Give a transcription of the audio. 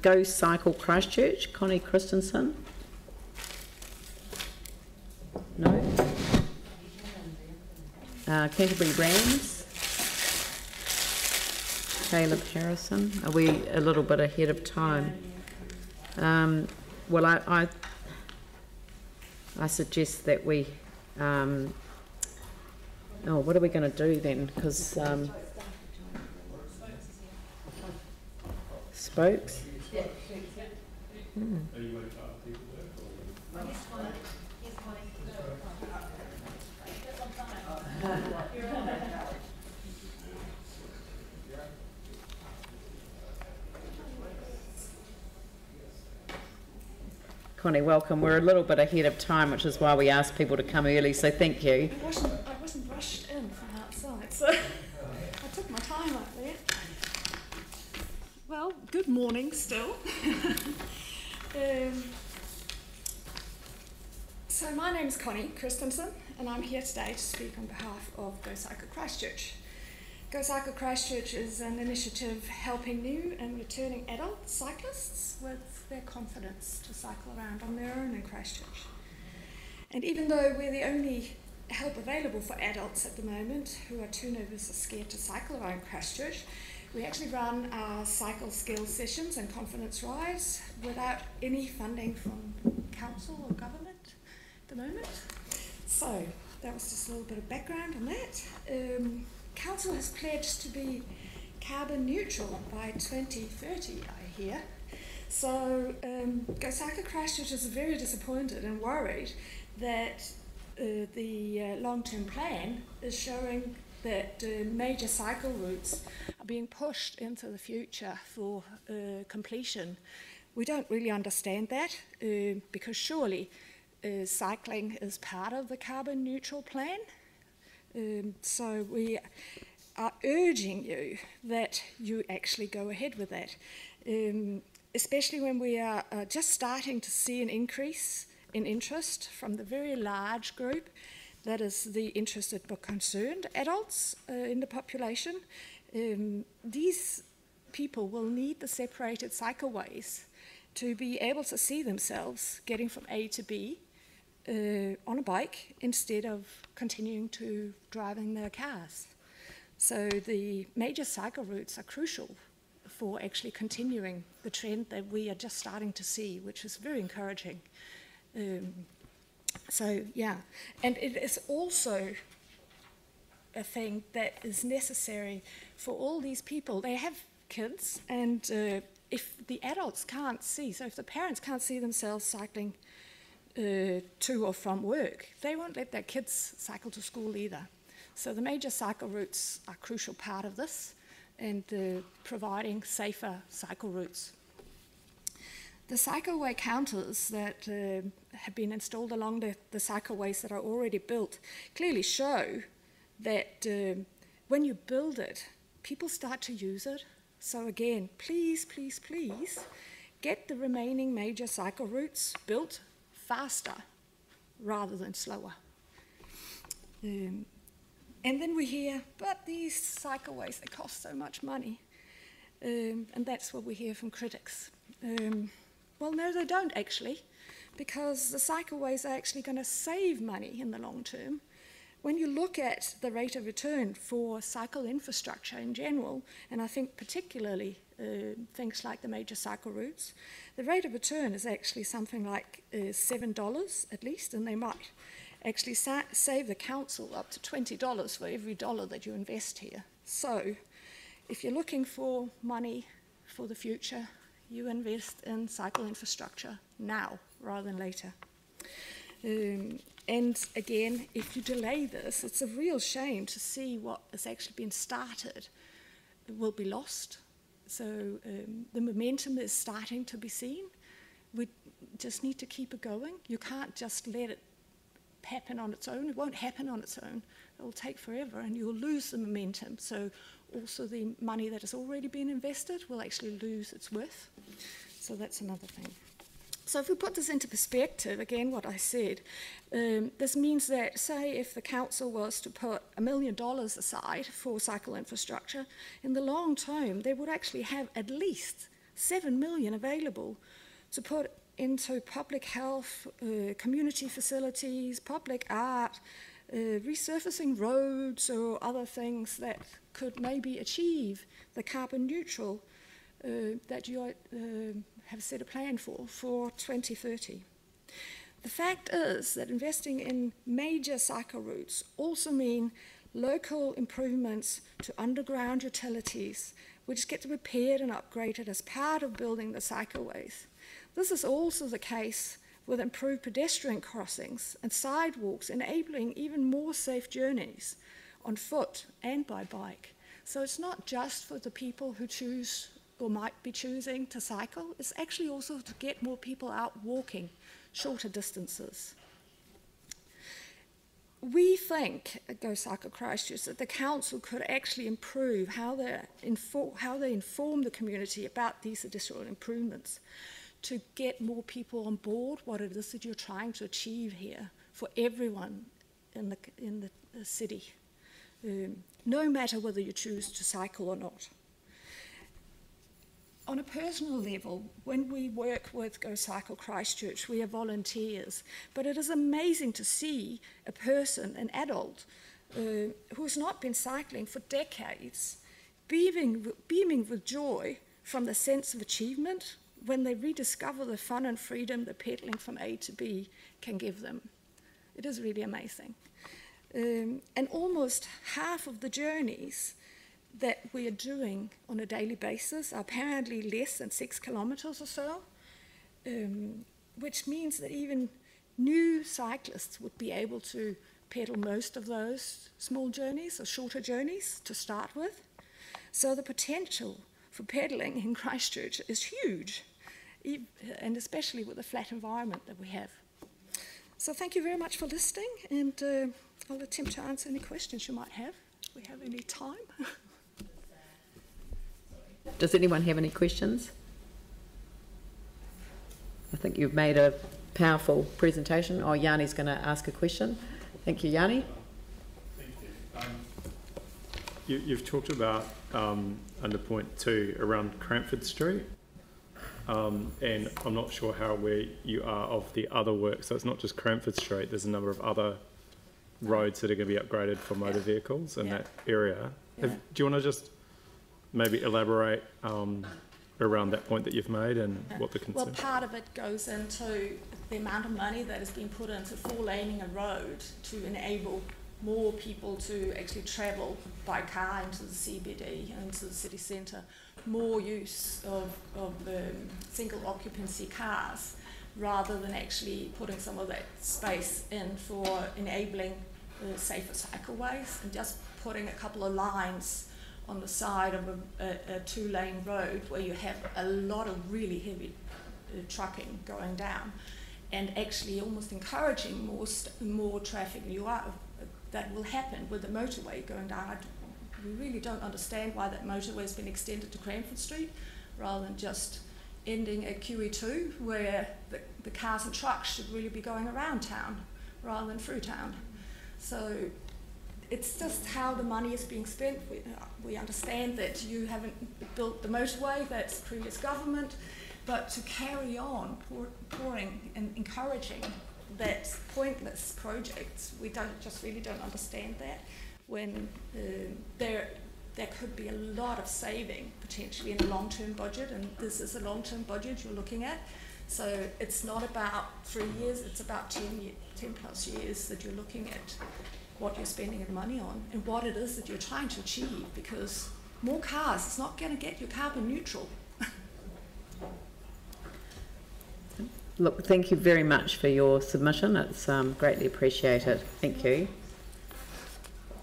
Go Cycle Christchurch, Connie Christensen. No. Canterbury Rams, Caleb Harrison. Are we a little bit ahead of time? Well, I suggest that we. Oh, what are we going to do then? Because Spokes. Connie, welcome. We're a little bit ahead of time, which is why we asked people to come early, so thank you. I wasn't rushed in from outside, so I took my time up there. Well, good morning still. So my name is Connie Christensen, and I'm here today to speak on behalf of Go Cycle Christchurch. Go Cycle Christchurch is an initiative helping new and returning adult cyclists with their confidence to cycle around on their own in Christchurch. And even though we're the only help available for adults at the moment who are too nervous or scared to cycle around Christchurch, we actually run our cycle skills sessions and confidence rides without any funding from council or government at the moment. So that was just a little bit of background on that. Council has pledged to be carbon neutral by 2030, I hear. So Go Cycle Christchurch is very disappointed and worried that the long-term plan is showing that major cycle routes are being pushed into the future for completion. We don't really understand that because surely cycling is part of the carbon neutral plan. So we are urging you that you actually go ahead with that, especially when we are just starting to see an increase in interest from the very large group that is the interested but concerned adults in the population. These people will need the separated cycleways to be able to see themselves getting from A to B on a bike instead of continuing to driving their cars. So the major cycle routes are crucial for actually continuing the trend that we are just starting to see, which is very encouraging. So yeah, and it is also a thing that is necessary for all these people. They have kids, and if the adults can't see, so if the parents can't see themselves cycling to or from work, they won't let their kids cycle to school either. So the major cycle routes are a crucial part of this, and providing safer cycle routes. The cycleway counters that have been installed along the cycleways that are already built clearly show that when you build it, people start to use it. So again, please, please, please, get the remaining major cycle routes built faster rather than slower. And then we hear, but these cycleways, they cost so much money. And that's what we hear from critics. Well, no, they don't actually, because the cycleways are actually going to save money in the long term. When you look at the rate of return for cycle infrastructure in general, and I think particularly things like the major cycle routes, the rate of return is actually something like $7 at least, and they might actually save the council up to $20 for every dollar that you invest here. So if you're looking for money for the future, you invest in cycle infrastructure now rather than later. And again, if you delay this, it's a real shame to see what has actually been started will be lost. So the momentum is starting to be seen. We just need to keep it going. You can't just let it happen on its own. It won't happen on its own. It will take forever, and you'll lose the momentum. So also the money that has already been invested will actually lose its worth. So that's another thing. So if we put this into perspective, again, what I said, this means that, say, if the council was to put $1 million aside for cycle infrastructure, in the long term, they would actually have at least 7 million available to put into public health, community facilities, public art, resurfacing roads or other things that could maybe achieve the carbon neutral that you have set a plan for 2030. The fact is that investing in major cycle routes also mean local improvements to underground utilities, which get repaired and upgraded as part of building the cycleways. This is also the case with improved pedestrian crossings and sidewalks, enabling even more safe journeys on foot and by bike. So it's not just for the people who choose or might be choosing to cycle, it's actually also to get more people out walking shorter distances. We think at Go Cycle Christchurch that the council could actually improve how they inform the community about these additional improvements to get more people on board what it is that you're trying to achieve here for everyone in the city, no matter whether you choose to cycle or not. On a personal level, when we work with Go Cycle Christchurch, we are volunteers, but it is amazing to see a person, an adult, who's not been cycling for decades, beaming with joy from the sense of achievement when they rediscover the fun and freedom that pedaling from A to B can give them. It is really amazing. And almost half of the journeys that we are doing on a daily basis are apparently less than 6 kilometres or so, which means that even new cyclists would be able to pedal most of those small journeys or shorter journeys to start with. So the potential for pedaling in Christchurch is huge, and especially with the flat environment that we have. So thank you very much for listening, and I'll attempt to answer any questions you might have, if we have any time. Does anyone have any questions? I think you've made a powerful presentation. Oh, Yanni's going to ask a question. Thank you, Yanni. Thank you. You've talked about, under point 2, around Cranford Street, and I'm not sure how aware you are of the other work. So it's not just Cranford Street, there's a number of other roads that are going to be upgraded for motor vehicles in that area. Do you want to just maybe elaborate around that point that you've made and what the concern? Well, part of it goes into the amount of money that has been put into 4-laning a road to enable more people to actually travel by car into the CBD, into the city centre, more use of single occupancy cars, rather than actually putting some of that space in for enabling safer cycleways and just putting a couple of lines on the side of a 2-lane road where you have a lot of really heavy trucking going down, and actually almost encouraging more traffic. That will happen with the motorway going down. We really don't understand why that motorway has been extended to Cranford Street rather than just ending at QE2, where the cars and trucks should really be going around town rather than through town. So it's just how the money is being spent. We understand that you haven't built the motorway, that's previous government, but to carry on pouring and encouraging that pointless projects, we really don't understand that, when there could be a lot of saving potentially in a long-term budget, and this is a long-term budget you're looking at. So it's not about 3 years, it's about 10 plus years that you're looking at what you're spending your money on and what it is that you're trying to achieve, because more cars is not going to get you carbon neutral. Look, thank you very much for your submission. It's greatly appreciated. Thank you.